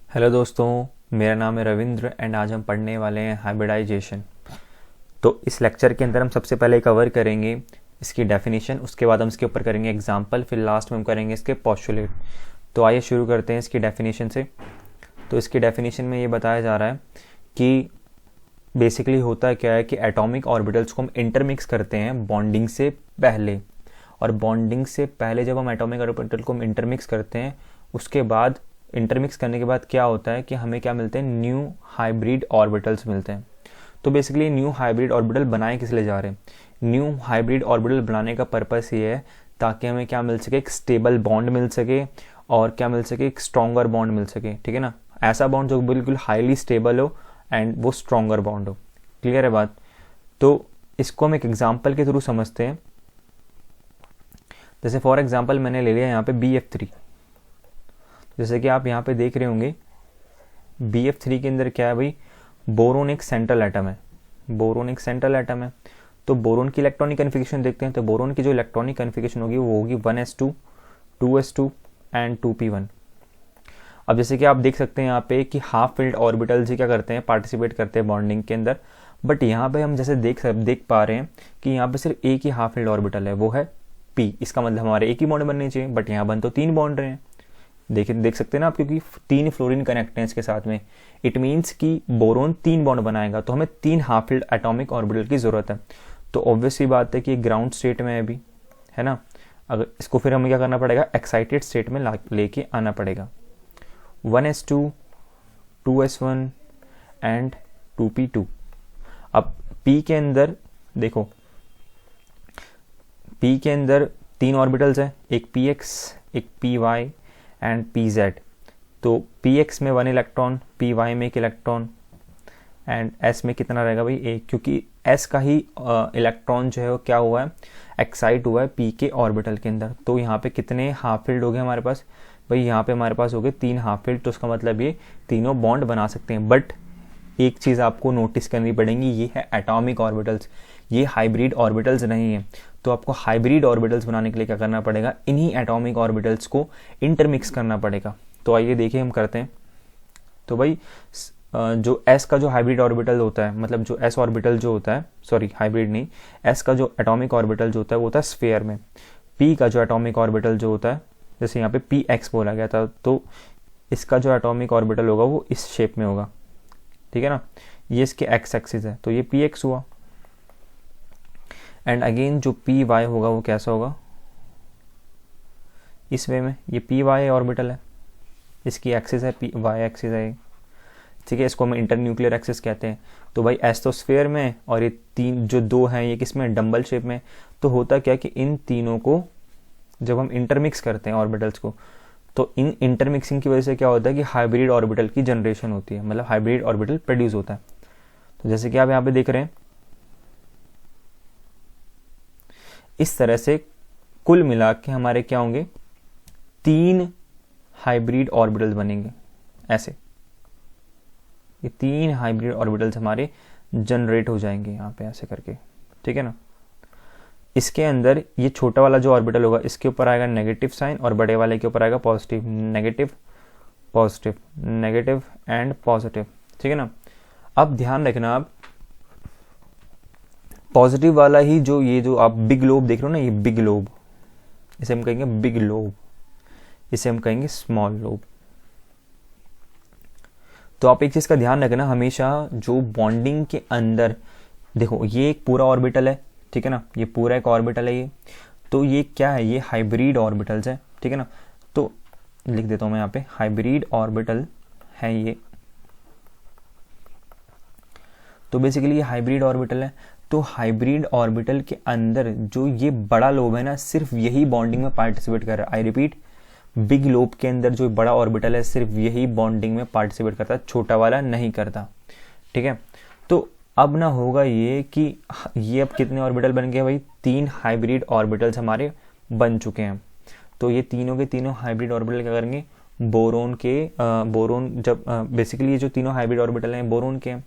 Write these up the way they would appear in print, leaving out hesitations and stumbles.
Hello दोस्तों, मेरा नाम है रविंद्र एंड आज हम पढ़ने वाले हैं हाइब्रिडाइजेशन। तो इस लेक्चर के अंदर हम सबसे पहले कवर करेंगे इसकी डेफिनेशन, उसके बाद हम इसके ऊपर करेंगे एग्जांपल, फिर लास्ट में हम करेंगे इसके पोस्टुलेट। तो आइए शुरू करते हैं इसकी डेफिनेशन से। तो इसकी डेफिनेशन में ये बताया जा रहा है कि बेसिकली होता क्या है कि एटॉमिक ऑर्बिटल्स को हम इंटरमिक्स करते हैं बॉन्डिंग से पहले, और बॉन्डिंग से पहले जब हम एटॉमिक ऑर्बिटल को हम इंटरमिक्स करते हैं, उसके बाद इंटरमिक्स करने के बाद क्या होता है कि हमें क्या मिलते हैं, न्यू हाइब्रिड ऑर्बिटल्स मिलते हैं। तो बेसिकली न्यू हाइब्रिड ऑर्बिटल बनाए किस लिए जा रहे हैं? न्यू हाइब्रिड ऑर्बिटल बनाने का पर्पस ये है ताकि हमें क्या मिल सके, एक स्टेबल बॉन्ड मिल सके, और क्या मिल सके, एक स्ट्रॉन्गर बॉन्ड मिल सके। ठीक है ना, ऐसा बॉन्ड जो बिल्कुल हाईली स्टेबल हो एंड वो स्ट्रॉन्गर बॉन्ड हो। क्लियर है बात? तो इसको हम एक एग्जाम्पल के थ्रू समझते हैं। जैसे फॉर एग्जाम्पल मैंने ले लिया यहाँ पे BF3। जैसे कि आप यहाँ पे देख रहे होंगे BF3 के अंदर क्या है भाई, बोरोन एक सेंट्रल एटम है। बोरोन एक सेंट्रल एटम है। तो बोरोन की इलेक्ट्रॉनिक कन्फिगरेशन देखते हैं। तो बोरोन की जो इलेक्ट्रॉनिक कन्फिगरेशन होगी वो होगी 1s2, 2s2 एंड 2p1। अब जैसे कि आप देख सकते हैं यहाँ पे कि हाफ फिल्ड ऑर्बिटल्स ही क्या करते हैं, पार्टिसिपेट करते हैं बॉन्डिंग के अंदर। बट यहाँ पे हम जैसे देख पा रहे हैं कि यहाँ पे सिर्फ एक ही हाफ फिल्ड ऑर्बिटल है, वो है p। इसका मतलब हमारे एक ही बॉन्ड बनने चाहिए, बट यहाँ बन तो 3 बॉन्ड रहे हैं। देख सकते हैं ना आप, क्योंकि 3 फ्लोरीन कनेक्ट हैं इसके साथ में। इट मीन्स कि बोरोन 3 बॉन्ड बनाएगा, तो हमें 3 हाफ फिल्ड एटॉमिक ऑर्बिटल की जरूरत है। तो ऑब्वियसली बात है कि ग्राउंड स्टेट में है अभी, है ना। अगर इसको फिर हमें क्या करना पड़ेगा, एक्साइटेड स्टेट में लेके आना पड़ेगा। 1s2, 2s1 and 2p2। अब p के अंदर देखो, p के अंदर 3 ऑर्बिटल्स हैं, एक px, एक py एंड pz। तो px में 1 इलेक्ट्रॉन, py में 1 इलेक्ट्रॉन एंड s में कितना रहेगा भाई, 1, क्योंकि s का ही इलेक्ट्रॉन जो है वो क्या हुआ है, एक्साइट हुआ है p के ऑर्बिटल के अंदर। तो यहाँ पे कितने हाफ फिल्ड हो गए हमारे पास भाई, यहाँ पे हमारे पास हो गए 3 हाफ फिल्ड। तो उसका मतलब ये तीनों बॉन्ड बना सकते हैं। बट एक चीज़ आपको नोटिस करनी पड़ेगी, ये है एटॉमिक ऑर्बिटल्स, ये हाइब्रिड ऑर्बिटल्स नहीं है। तो आपको हाइब्रिड ऑर्बिटल्स बनाने के लिए क्या करना पड़ेगा, इन्हीं एटॉमिक ऑर्बिटल्स को इंटरमिक्स करना पड़ेगा। तो आइए देखिए हम करते हैं। तो भाई जो s का जो हाइब्रिड ऑर्बिटल होता है, मतलब जो s ऑर्बिटल जो होता है, सॉरी हाइब्रिड नहीं, s का जो एटॉमिक ऑर्बिटल जो होता है वो होता है स्फीयर में। p का जो एटॉमिक ऑर्बिटल जो होता है, जैसे यहाँ पे px बोला गया था, तो इसका जो एटॉमिक ऑर्बिटल होगा वो इस शेप में होगा। ठीक है ना, ये इसके x एक्सिस है, तो ये px हुआ। एंड अगेन जो py होगा वो कैसा होगा, इस वे में। ये py ऑर्बिटल है, इसकी एक्सिस है y एक्सिस है। ठीक है, इसको हम इंटरन्यूक्लियर एक्सिस कहते हैं। तो भाई s तो स्फीयर में है, और ये 3 जो 2 हैं ये किस में, डम्बल शेप में। तो होता क्या कि इन तीनों को जब हम इंटरमिक्स करते हैं ऑर्बिटल्स को, तो इन इंटरमिक्सिंग की वजह से क्या होता है कि हाइब्रिड ऑर्बिटल की जनरेशन होती है, मतलब हाइब्रिड ऑर्बिटल प्रोड्यूस होता है। तो जैसे कि आप यहाँ पे देख रहे हैं, इस तरह से कुल मिला के हमारे क्या होंगे, 3 हाइब्रिड ऑर्बिटल्स बनेंगे ऐसे। ये 3 हाइब्रिड ऑर्बिटल्स हमारे जनरेट हो जाएंगे यहाँ पे ऐसे करके। ठीक है ना, इसके अंदर ये छोटा वाला जो ऑर्बिटल होगा इसके ऊपर आएगा नेगेटिव साइन, और बड़े वाले के ऊपर आएगा positive, negative positive, negative and positive. ठीक है ना। अब ध्यान रखना, आप पॉजिटिव वाला ही जो ये जो आप बिग लोब देख रहे हो ना, ये बिग लोब, इसे हम कहेंगे बिग लोब, इसे हम कहेंगे स्मॉल लोब। तो आप एक चीज का ध्यान रखना, हमेशा जो बॉन्डिंग के अंदर देखो, ये एक पूरा ऑर्बिटल है, ठीक है ना, ये पूरा एक ऑर्बिटल है ये। तो ये क्या है, ये हाइब्रिड ऑर्बिटल्स है। ठीक है ना, तो लिख देता हूं मैं यहाँ पे, हाइब्रिड ऑर्बिटल है ये। तो बेसिकली ये हाइब्रिड ऑर्बिटल है। तो हाइब्रिड ऑर्बिटल के अंदर जो ये बड़ा लोब है ना, सिर्फ यही बॉन्डिंग में पार्टिसिपेट कर रहा है। आई रिपीट, बिग लोब के अंदर जो बड़ा ऑर्बिटल है सिर्फ यही बॉन्डिंग में पार्टिसिपेट करता है, छोटा वाला नहीं करता। ठीक है, तो अब ना होगा ये कि ये अब कितने ऑर्बिटल बन गए भाई, 3 हाइब्रिड ऑर्बिटल्स हमारे बन चुके हैं। तो ये तीनों के तीनों हाइब्रिड ऑर्बिटल क्या करेंगे, बोरोन के बोरोन जब बेसिकली ये जो तीनों हाइब्रिड ऑर्बिटल हैं बोरोन के हैं,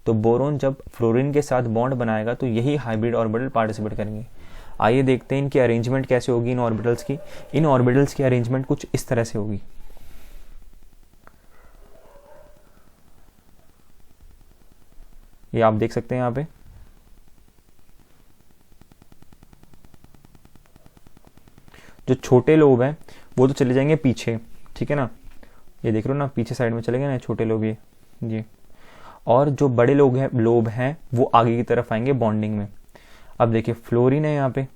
तो बोरोन जब फ्लोरीन के साथ बॉन्ड बनाएगा तो यही हाइब्रिड ऑर्बिटल पार्टिसिपेट करेंगे। आइए देखते हैं इनकी अरेंजमेंट कैसे होगी इन ऑर्बिटल्स की। इन ऑर्बिटल्स की अरेंजमेंट कुछ इस तरह से होगी। ये आप देख सकते हैं यहाँ पे। जो छोटे लोब हैं वो तो चले जाएंगे पीछे, ठीक है ना, ये देख रहे हो ना, पीछे साइड में चले गए ना छोटे लोब ये। और जो बड़े लोब हैं वो आगे की तरफ आएंगे बॉन्डिंग में। अब देखिए फ्लोरीन है यहाँ पे,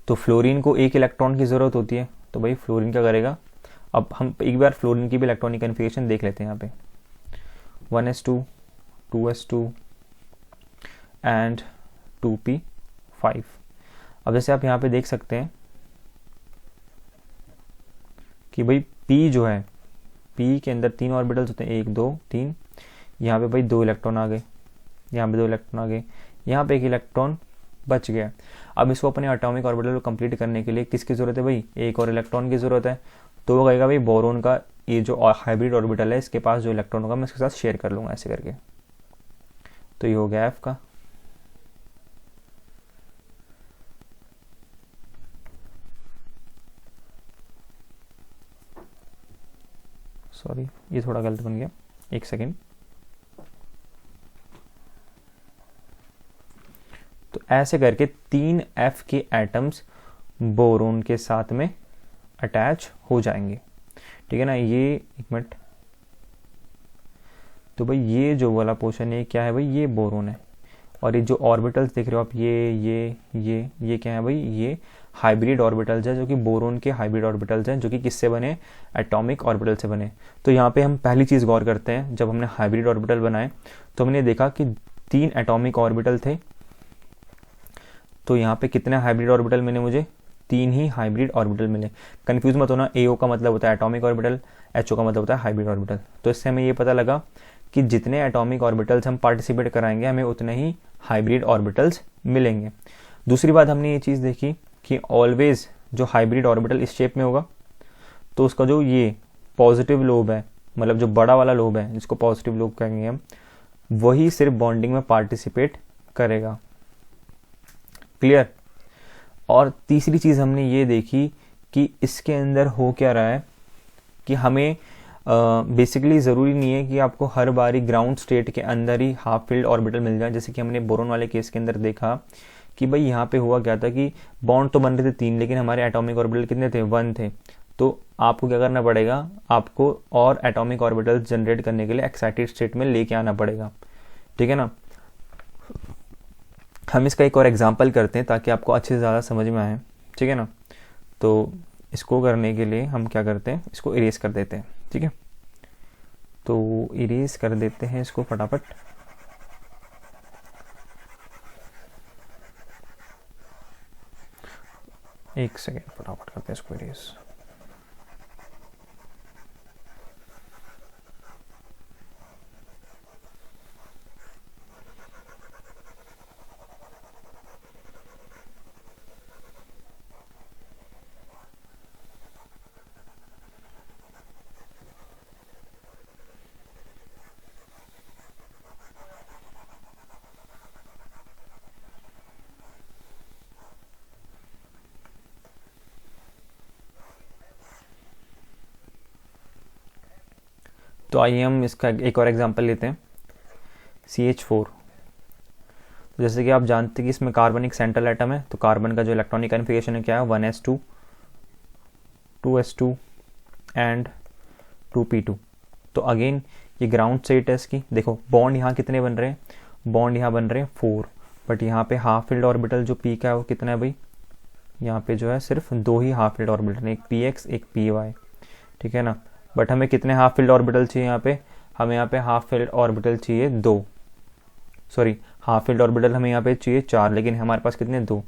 तो फ्लोरीन को एक इलेक्ट्रॉन की ज़रूरत होती है, तो भाई फ्लोरीन क्या करेगा, अब हम एक बार फ्लोरीन की भी इलेक्ट्रॉनिक कन्फिगरेशन देख लेते हैं यहाँ पे। 1s2 2s2 and 2p5। अब जैसे आप यहाँ पे देख सकते हैं कि भाई p जो है, p के अंदर 3 ऑर्बिटल्स होते हैं, 1 2 3। यहाँ पे भाई 2 इलेक्ट्रॉन आ गए, यहाँ पे 2 इलेक्ट्रॉन आ गए, यहाँ पे 1 इलेक्ट्रॉन बच गया। अब इसको अपने एटॉमिक ऑर्बिटल को कंप्लीट करने के लिए किसकी ज़रूरत है भाई, एक और इलेक्ट्रॉन की ज़रूरत है। तो वो कहेगा भाई बोरोन का ये जो हाइब्रिड ऑर्बिटल है इसके पास जो इलेक्ट्रॉन होगा मैं इसके साथ शेयर कर लूँगा ऐसे करके। तो ये हो गया F का। सॉरी ये थोड़ा गलत बन गया, एक सेकेंड। तो ऐसे करके 3 F के एटम्स बोरोन के साथ में अटैच हो जाएंगे, ठीक है ना। ये एक मिनट, तो भाई ये जो वाला पोर्शन है क्या है भाई, ये बोरोन है। और ये जो ऑर्बिटल्स देख रहे हो आप, ये क्या है भाई, ये हाइब्रिड ऑर्बिटल्स है, जो कि बोरोन के हाइब्रिड ऑर्बिटल्स हैं, जो कि किससे बने, एटॉमिक ऑर्बिटल से बने। तो यहाँ पे हम पहली चीज़ गौर करते हैं, जब हमने हाइब्रिड ऑर्बिटल बनाए तो हमने देखा कि 3 एटॉमिक ऑर्बिटल थे। तो यहाँ पे कितने हाइब्रिड ऑर्बिटल मिले मुझे, 3 ही हाइब्रिड ऑर्बिटल मिले। कंफ्यूज मत होना, AO का मतलब होता है एटॉमिक ऑर्बिटल, HO का मतलब होता है हाइब्रिड ऑर्बिटल। तो इससे हमें ये पता लगा कि जितने एटॉमिक ऑर्बिटल्स हम पार्टिसिपेट कराएंगे हमें उतने ही हाइब्रिड ऑर्बिटल्स मिलेंगे। दूसरी बात हमने ये चीज़ देखी कि ऑलवेज जो हाइब्रिड ऑर्बिटल इस शेप में होगा तो उसका जो ये पॉजिटिव लोब है, मतलब जो बड़ा वाला लोब है जिसको पॉजिटिव लोब कहेंगे हम, वही सिर्फ बॉन्डिंग में पार्टिसिपेट करेगा। क्लियर। और तीसरी चीज़ हमने ये देखी कि इसके अंदर हो क्या रहा है कि हमें बेसिकली ज़रूरी नहीं है कि आपको हर बारी ग्राउंड स्टेट के अंदर ही हाफ फील्ड ऑर्बिटल मिल जाए। जैसे कि हमने बोरोन वाले केस के अंदर देखा कि भाई यहाँ पे हुआ क्या था कि बॉन्ड तो बन रहे थे 3 लेकिन हमारे एटॉमिक ऑर्बिटल कितने थे, 1 थे। तो आपको क्या करना पड़ेगा, आपको और एटॉमिक ऑर्बिटल्स जनरेट करने के लिए एक्साइटेड स्टेट में लेके आना पड़ेगा, ठीक है ना। हम इसका एक और एग्जांपल करते हैं ताकि आपको अच्छे से ज़्यादा समझ में आए, ठीक है ना। तो इसको करने के लिए हम क्या करते हैं, इसको इरेज कर देते हैं, ठीक है। तो इरेज कर देते हैं इसको फटाफट। एक सेकेंड, फटाफट करते हैं इसको इरेज। तो आइए हम इसका एक और एग्जांपल लेते हैं, CH4। तो जैसे कि आप जानते हैं कि इसमें कार्बन एक सेंट्रल एटम है, तो कार्बन का जो इलेक्ट्रॉनिक कन्फिगरेशन है क्या है, 1s2 2s2 एंड 2p2। तो अगेन ये ग्राउंड स्टेट है इसकी। देखो बॉन्ड यहाँ कितने बन रहे हैं, बॉन्ड यहाँ बन रहे हैं 4, बट यहाँ पे हाफ फील्ड ऑर्बिटल जो p का है वो कितना है भाई, यहाँ पे जो है सिर्फ 2 ही हाफ फील्ड ऑर्बिटल, एक px एक py, ठीक है ना। बट हमें कितने हाफ फील्ड ऑर्बिटल चाहिए यहाँ पे, हमें यहाँ पे हाफ फील्ड ऑर्बिटल चाहिए 2, सॉरी हाफ फील्ड ऑर्बिटल हमें यहाँ पे चाहिए 4, लेकिन हमारे पास कितने 2।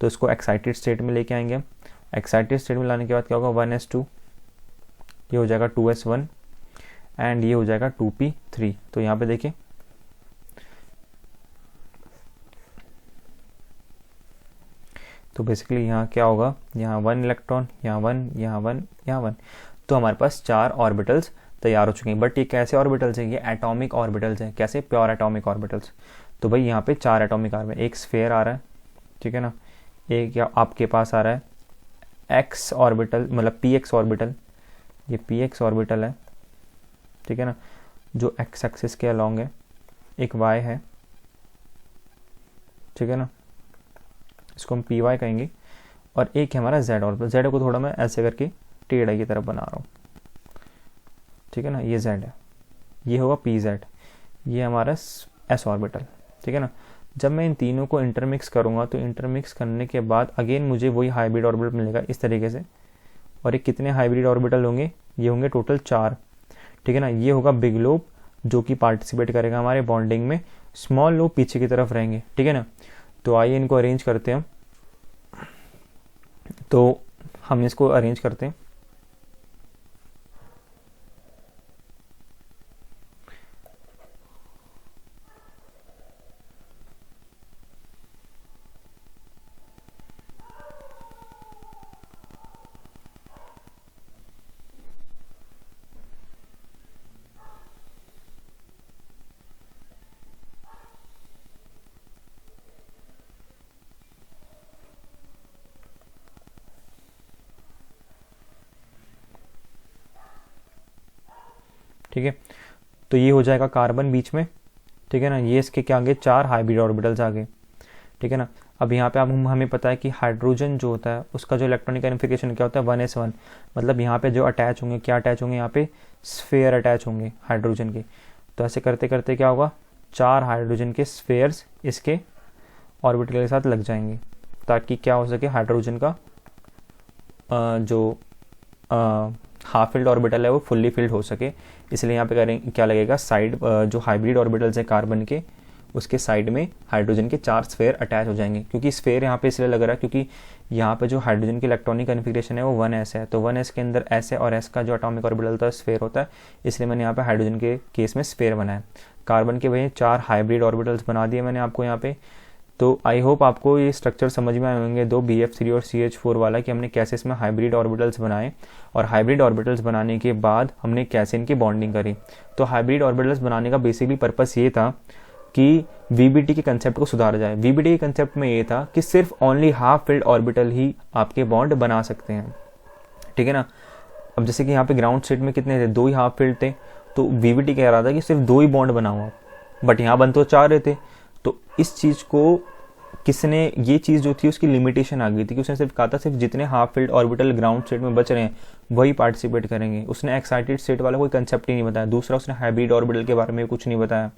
तो इसको एक्साइटेड स्टेट में लेके आएंगे। एक्साइटेड स्टेट में लाने के बाद क्या होगा, 1s2, ये हो जाएगा 2s1 एंड ये हो जाएगा 2p3। तो यहाँ पे देखिए तो बेसिकली यहाँ क्या होगा, यहाँ 1 इलेक्ट्रॉन, यहाँ 1, यहाँ 1, यहाँ 1। तो हमारे पास 4 ऑर्बिटल्स तैयार हो चुके हैं। बट ये कैसे ऑर्बिटल्स हैं, ये एटॉमिक ऑर्बिटल्स हैं। कैसे, प्योर एटॉमिक ऑर्बिटल्स। तो भाई यहाँ पे 4 एटॉमिक ऑर्बिटल, एक स्फेयर आ रहा है, ठीक है ना, एक या आपके पास आ रहा है एक्स ऑर्बिटल, मतलब px ऑर्बिटल, ये px ऑर्बिटल है, ठीक है ना, जो एक्स एक्सिस के अलॉन्ग है। एक y है, ठीक है ना, इसको हम py कहेंगे, और एक है हमारा z ऑर्बिटल। z को थोड़ा मैं ऐसे करके टेढ़ा की तरफ बना रहा हूँ, ठीक है ना, ये z है, ये होगा pz, ये हमारा s ऑर्बिटल, ठीक है ना। जब मैं इन तीनों को इंटरमिक्स करूँगा तो इंटरमिक्स करने के बाद अगेन मुझे वही हाइब्रिड ऑर्बिटल मिलेगा इस तरीके से। और ये कितने हाइब्रिड ऑर्बिटल होंगे, ये होंगे टोटल 4, ठीक है ना। ये होगा बिग लोब जो कि पार्टिसिपेट करेगा हमारे बॉन्डिंग में, स्मॉल लोब पीछे की तरफ रहेंगे, ठीक है ना। तो आइए इनको अरेंज करते हैं। तो हम इसको अरेंज करते हैं। ठीक है, तो ये हो जाएगा कार्बन बीच में, ठीक है ना। ये इसके क्या आगे 4 हाइब्रिड ऑर्बिटल्स आगे, ठीक है ना। अब यहाँ पे अब हमें पता है कि हाइड्रोजन जो होता है उसका जो इलेक्ट्रॉनिक कॉन्फ़िगरेशन क्या होता है 1s1, मतलब यहाँ पे जो अटैच होंगे, क्या अटैच होंगे, यहाँ पे स्फेयर अटैच होंगे हाइड्रोजन के। तो ऐसे करते करते क्या होगा, 4 हाइड्रोजन के स्फेयर्स इसके ऑर्बिटल के साथ लग जाएंगे, ताकि क्या हो सके, हाइड्रोजन का जो हाफ फिल्ड ऑर्बिटल है वो फुल्ली फिल्ड हो सके। इसलिए यहाँ पे करें क्या लगेगा, साइड जो हाइब्रिड ऑर्बिटल्स है कार्बन के, उसके साइड में हाइड्रोजन के 4 स्फेयर अटैच हो जाएंगे। क्योंकि स्फेयर यहाँ पे इसलिए लग रहा है क्योंकि यहाँ पे जो हाइड्रोजन की इलेक्ट्रॉनिक कॉन्फ़िगरेशन है वो 1s है, तो 1s के अंदर s है और s का जो एटॉमिक ऑर्बिटल होता है स्फेयर होता है, इसलिए मैंने यहाँ पे हाइड्रोजन के केस में स्फेयर बनाया। कार्बन के वही 4 हाइब्रिड ऑर्बिटल्स बना दिए मैंने आपको यहाँ पे। तो आई होप आपको ये स्ट्रक्चर समझ में आए होंगे 2 BF3 और CH4 वाला, कि हमने कैसे इसमें हाइब्रिड ऑर्बिटल्स बनाए, और हाइब्रिड ऑर्बिटल्स बनाने के बाद हमने कैसे इनकी बॉन्डिंग करी। तो हाइब्रिड ऑर्बिटल्स बनाने का बेसिकली पर्पस ये था कि VBT के कंसेप्ट को सुधारा जाए। VBT के कंसेप्ट में ये था कि सिर्फ ओनली हाफ फिल्ड ऑर्बिटल ही आपके बॉन्ड बना सकते हैं, ठीक है ना। अब जैसे कि यहाँ पे ग्राउंड स्टेट में कितने थे, 2 ही हाफ फिल्ड थे, तो VBT कह रहा था कि सिर्फ 2 ही बॉन्ड बनाओ आप, बट यहाँ बन तो 4 रहे थे। तो इस चीज़ को किसने, ये चीज़ जो थी उसकी लिमिटेशन आ गई थी कि उसने सिर्फ कहा था सिर्फ जितने half filled orbital ground state में बच रहे हैं वही पार्टिसिपेट करेंगे। उसने एक्साइटेड स्टेट वाला कोई कंसेप्ट ही नहीं बताया। दूसरा, उसने हाइब्रिड ऑर्बिटल के बारे में कुछ नहीं बताया।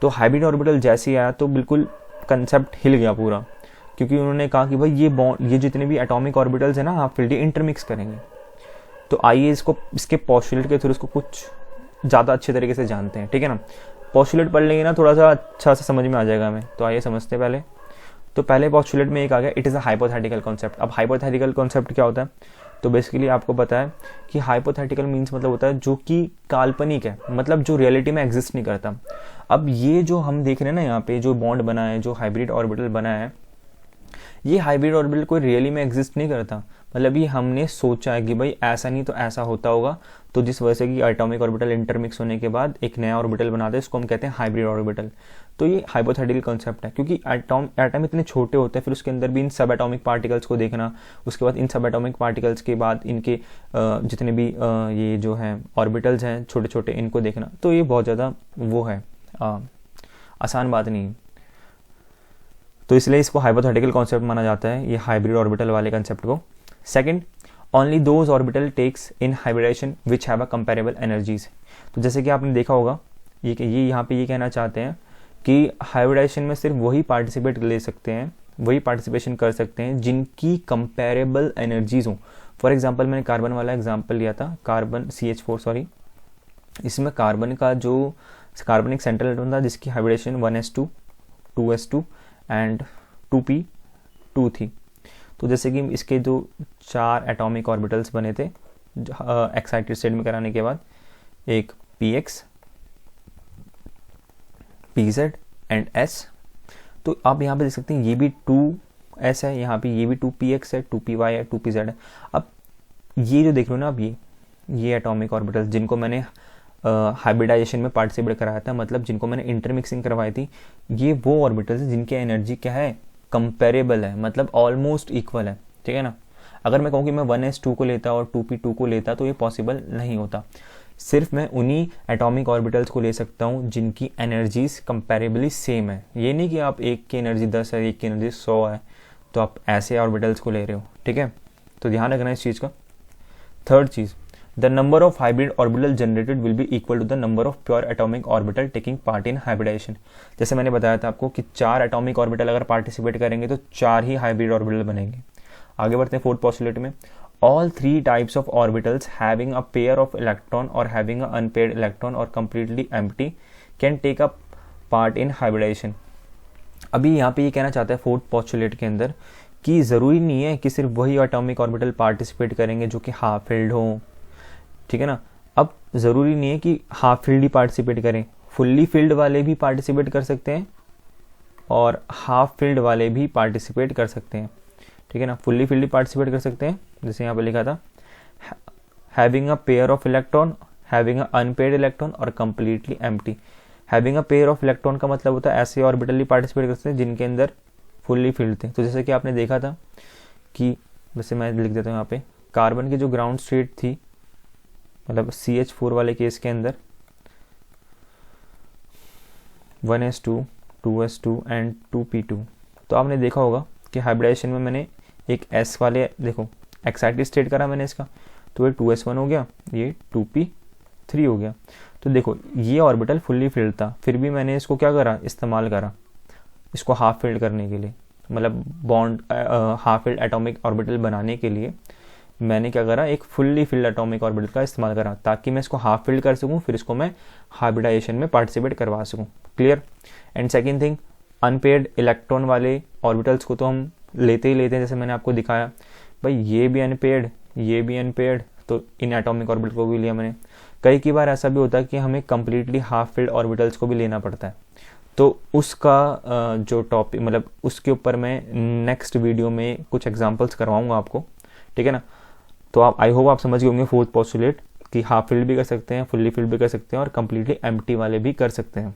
तो हाइब्रिड ऑर्बिटल जैसे ही आया तो बिल्कुल कंसेप्ट हिल गया पूरा, क्योंकि उन्होंने कहा कि भाई ये जितने भी एटॉमिक ऑर्बिटल्स है ना हाफ फिल्ड, ये इंटरमिक्स करेंगे। तो आइए इसके पॉस्टुलेट के थ्रू इसको कुछ ज़्यादा अच्छे तरीके से जानते हैं, ठीक है ना। पॉस्टुलेट पढ़ लेंगे ना थोड़ा सा अच्छा से समझ में आ जाएगा हमें। तो आइए समझते हैं पहले। तो पहले पॉस्टुलेट में एक आ गया, it is a hypothetical concept. अब हाइपोथेटिकल कॉन्सेप्ट क्या होता है, तो बेसिकली आपको पता है कि हाइपोथेटिकल मीन्स मतलब होता है जो कि काल्पनिक है, मतलब जो रियलिटी में एग्जिस्ट नहीं करता। अब ये जो हम देख रहे हैं ना यहाँ पे जो बॉन्ड बना है, जो हाइब्रिड ऑर्बिटल बना है, ये हाइब्रिड ऑर्बिटल कोई रियली में एग्जिस्ट नहीं करता। मतलब ये हमने सोचा है कि भाई ऐसा नहीं तो ऐसा होता होगा, तो जिस वजह से कि एटॉमिक ऑर्बिटल इंटरमिक्स होने के बाद एक नया ऑर्बिटल बनाते हैं, इसको हम कहते हैं हाइब्रिड ऑर्बिटल। तो ये हाइपोथेटिकल कॉन्सेप्ट है, क्योंकि एटम इतने छोटे होते हैं, फिर उसके अंदर भी इन सब एटॉमिक पार्टिकल्स को देखना, उसके बाद इन सब एटॉमिक पार्टिकल्स के बाद इनके जितने भी ये जो हैं ऑर्बिटल्स हैं छोटे छोटे, इनको देखना, तो ये बहुत ज़्यादा वो है, आसान बात नहीं। तो इसलिए इसको हाइपोथेटिकल कॉन्सेप्ट माना जाता है, ये हाइब्रिड ऑर्बिटल वाले कॉन्सेप्ट को। Second, only those orbital takes in hybridisation which have a comparable energies. तो जैसे कि आपने देखा होगा ये यहाँ पे ये कहना चाहते हैं कि हाइब्रिडेशन में सिर्फ वही पार्टिसिपेट ले सकते हैं, वही पार्टिसिपेशन कर सकते हैं जिनकी कंपेरेबल एनर्जीज हों। फॉर एग्जांपल मैंने कार्बन वाला एग्जांपल लिया था, कार्बन CH4 सॉरी, इसमें कार्बन का जो कार्बनिक सेंट्रल एटम था जिसकी hybridisation 1s2 2s2 and 2p2 थी। तो जैसे कि इसके जो 4 एटॉमिक ऑर्बिटल्स बने थे एक्साइटेड स्टेट में कराने के बाद, एक px pz एंड s। तो आप यहाँ पे देख सकते हैं ये भी 2s है, यहाँ पे ये भी 2px है, 2py है, 2pz है। अब ये जो देख रहे हो ना, अब ये एटॉमिक ऑर्बिटल्स जिनको मैंने हाइब्रिडाइजेशन में पार्टिसिपेट कराया था, मतलब जिनको मैंने इंटरमिक्सिंग करवाई थी, ये वो ऑर्बिटल्स हैं जिनकी एनर्जी क्या है, कंपेरेबल है, मतलब ऑलमोस्ट इक्वल है, ठीक है ना। अगर मैं कहूँ कि मैं 1s2 को लेता और 2p2 को लेता तो ये पॉसिबल नहीं होता। सिर्फ मैं उन्हीं एटॉमिक ऑर्बिटल्स को ले सकता हूँ जिनकी एनर्जीज कंपैरेबली सेम है। ये नहीं कि आप एक की एनर्जी 10 है, एक की एनर्जी 100 है, तो आप ऐसे ऑर्बिटल्स को ले रहे हो, ठीक है। तो ध्यान रखना इस चीज़ का। थर्ड चीज़, the number of hybrid orbital generated will be equal to the number of pure atomic orbital taking part in hybridisation. जैसे मैंने बताया था आपको कि 4 एटॉमिक ऑर्बिटल अगर पार्टिसिपेट करेंगे तो 4 ही हाइब्रिड ऑर्बिटल बनेंगे। आगे बढ़ते हैं फोर्थ पोस्टुलेट में। All 3 types of orbitals having a pair of electron और हैविंग अ अनपेयर्ड इलेक्ट्रॉन और completely empty can take up part in hybridisation. अभी यहाँ पे ये कहना चाहता है फोर्थ पोस्टुलेट के अंदर कि ज़रूरी नहीं है कि सिर्फ वही एटॉमिक ऑर्बिटल पार्टिसिपेट करेंगे जो कि हाफ फिल्ड हो, ठीक है ना। अब ज़रूरी नहीं है कि हाफ फील्ड ही पार्टिसिपेट करें, फुल्ली फील्ड वाले भी पार्टिसिपेट कर सकते हैं और हाफ फील्ड वाले भी पार्टिसिपेट कर सकते हैं, ठीक है ना। फुल्ली फील्ड ही पार्टिसिपेट कर सकते हैं, जैसे यहाँ पे लिखा था having a pair of electron, having a unpaired electron और completely empty. Having a pair of electron का मतलब होता है ऐसे ऑर्बिटल ही पार्टिसिपेट कर सकते हैं जिनके अंदर फुल्ली फील्ड थे। तो जैसे कि आपने देखा था कि, वैसे मैं लिख देता हूँ यहाँ पे, कार्बन की जो ग्राउंड स्टेट थी, मतलब CH4 वाले केस के अंदर 1s2, 2s2 एंड 2p2। तो आपने देखा होगा कि हाइब्रिडाइजेशन में मैंने एक S वाले, देखो एक्साइटेड स्टेट करा मैंने इसका, तो ये 2s1 हो गया, ये 2p3 हो गया। तो देखो ये ऑर्बिटल फुल्ली फील्ड था, फिर भी मैंने इसको क्या करा, इस्तेमाल करा इसको हाफ फील्ड करने के लिए, मतलब bond half field atomic orbital बनाने के लिए मैंने क्या करा, एक फुल्ली फील्ड एटॉमिक ऑर्बिटल का इस्तेमाल करा ताकि मैं इसको हाफ फील्ड कर सकूं, फिर इसको मैं हाइब्रिडाइजेशन में पार्टिसिपेट करवा सकूं। Clear. And second thing, unpaired electron वाले ऑर्बिटल्स को तो हम लेते ही लेते हैं, जैसे मैंने आपको दिखाया भाई ये भी अनपेयर्ड, ये भी अनपेयर्ड, तो इन एटॉमिक ऑर्बिटल को भी लिया मैंने। कई बार ऐसा भी होता है कि हमें कंप्लीटली हाफ फील्ड ऑर्बिटल्स को भी लेना पड़ता है, तो उसका जो टॉपिक, मतलब उसके ऊपर मैं नेक्स्ट वीडियो में कुछ एग्जांपल्स करवाऊंगा आपको, ठीक है ना। तो आप, आई होप आप समझ गए होंगे फोर्थ पोस्टुलेट कि हाफ फील्ड भी कर सकते हैं, फुल्ली फील्ड भी कर सकते हैं और कंप्लीटली एम्प्टी वाले भी कर सकते हैं।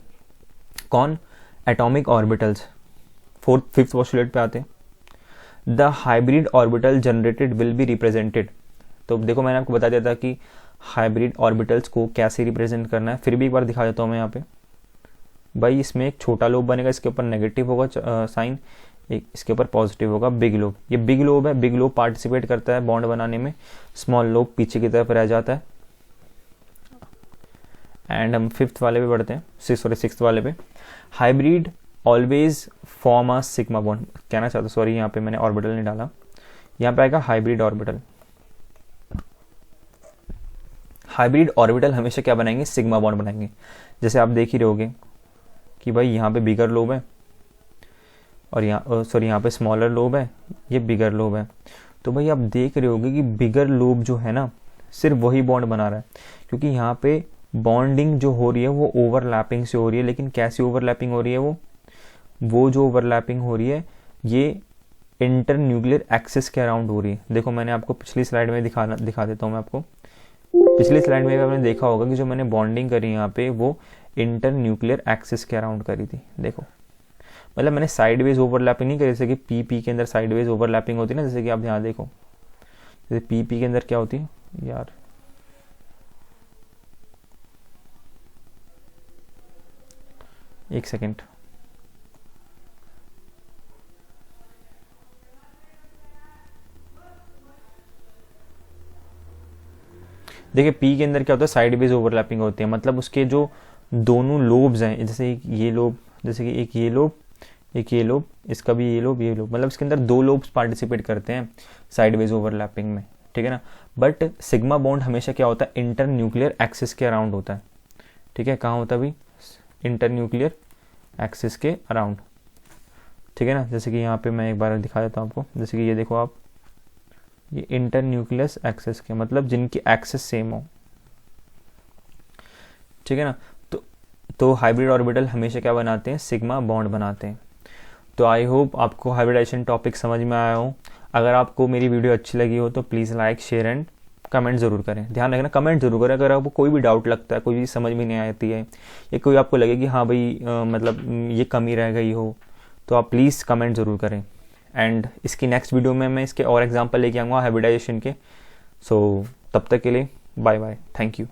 कौन? Atomic orbitals. फिफ्थ पोस्टुलेट पे आते हैं। The hybrid orbital generated will be represented. तो देखो मैंने आपको बता दिया था कि हाइब्रिड ऑर्बिटल्स को कैसे रिप्रेजेंट करना है, फिर भी एक बार दिखा देता हूँ मैं यहाँ पे। भाई इसमें एक छोटा लोब बनेगा, इसके ऊपर नेगेटिव होगा साइन, एक इसके ऊपर पॉजिटिव होगा, बिग लोब। ये बिग लोब है, बिग लोब पार्टिसिपेट करता है बॉन्ड बनाने में, स्मॉल लोब पीछे की तरफ रह जाता है। एंड हम फिफ्थ वाले पे बढ़ते हैं, सिक्स्थ वाले पे। Hybrid always form a sigma bond, कहना चाहता हूँ, सॉरी यहाँ पे मैंने ऑर्बिटल नहीं डाला, यहाँ पे आएगा हाइब्रिड ऑर्बिटल। हाइब्रिड ऑर्बिटल हमेशा क्या बनाएंगे, सिग्मा बॉन्ड बनाएंगे। जैसे आप देख ही रहोगे कि भाई यहाँ पे बिगर लोब है और यहाँ पे स्मॉलर लोब है, ये बिगर लोब है। तो भाई आप देख रहे होगे कि बिगर लोब जो है ना सिर्फ वही बॉन्ड बना रहा है, क्योंकि यहाँ पे बॉन्डिंग जो हो रही है वो ओवरलैपिंग से हो रही है। लेकिन कैसी ओवरलैपिंग हो रही है, वो जो ओवरलैपिंग हो रही है ये इंटर न्यूक्लियर एक्सिस के अराउंड हो रही है। देखो मैंने आपको पिछली स्लाइड में दिखा देता हूँ मैं आपको। पिछली स्लाइड में आपने देखा होगा कि जो मैंने बॉन्डिंग करी यहाँ पे वो इंटर न्यूक्लियर एक्सिस के अराउंड करी थी। देखो मतलब मैंने साइडवेज ओवरलैपिंग नहीं करी, जैसे कि पी के अंदर साइडवेज ओवरलैपिंग होती है ना, जैसे कि आप यहाँ देखो, जैसे पी के अंदर क्या होती है यार, एक सेकेंड, देखिए पी के अंदर क्या होता है, साइडवेज ओवरलैपिंग होती है। मतलब उसके जो दोनों लोब्स हैं, जैसे ये लोब, जैसे कि एक ये लोब, एक ये लोब, इसका भी ये लोब, ये लोब, मतलब इसके अंदर 2 लोब्स पार्टिसिपेट करते हैं साइडवेज ओवरलैपिंग में, ठीक है ना। बट सिग्मा बॉन्ड हमेशा क्या होता है, इंटर न्यूक्लियर एक्सिस के अराउंड होता है, ठीक है। कहाँ होता है भाई, इंटर न्यूक्लियर एक्सिस के अराउंड, ठीक है ना। जैसे कि यहाँ पे मैं एक बार दिखा देता हूँ आपको, जैसे कि ये देखो आप, ये इंटर न्यूक्लियस एक्सिस के, मतलब जिनकी एक्सिस सेम हो, ठीक है ना। तो हाइब्रिड ऑर्बिटल हमेशा क्या बनाते हैं, सिग्मा बॉन्ड बनाते हैं। तो आई होप आपको हाइब्रिडाइजेशन टॉपिक समझ में आया हो। अगर आपको मेरी वीडियो अच्छी लगी हो तो please like, share and comment ज़रूर करें। ध्यान रखना कमेंट जरूर करें। अगर आपको कोई भी डाउट लगता है, कोई भी समझ में नहीं आती है, या कोई आपको लगे कि हाँ भाई मतलब ये कमी रह गई हो, तो आप प्लीज़ कमेंट ज़रूर करें। एंड इसकी नेक्स्ट वीडियो में मैं इसके और एग्जांपल लेके आऊँगा हाइब्रिडाइजेशन के। सो तब तक के लिए बाय बाय, थैंक यू।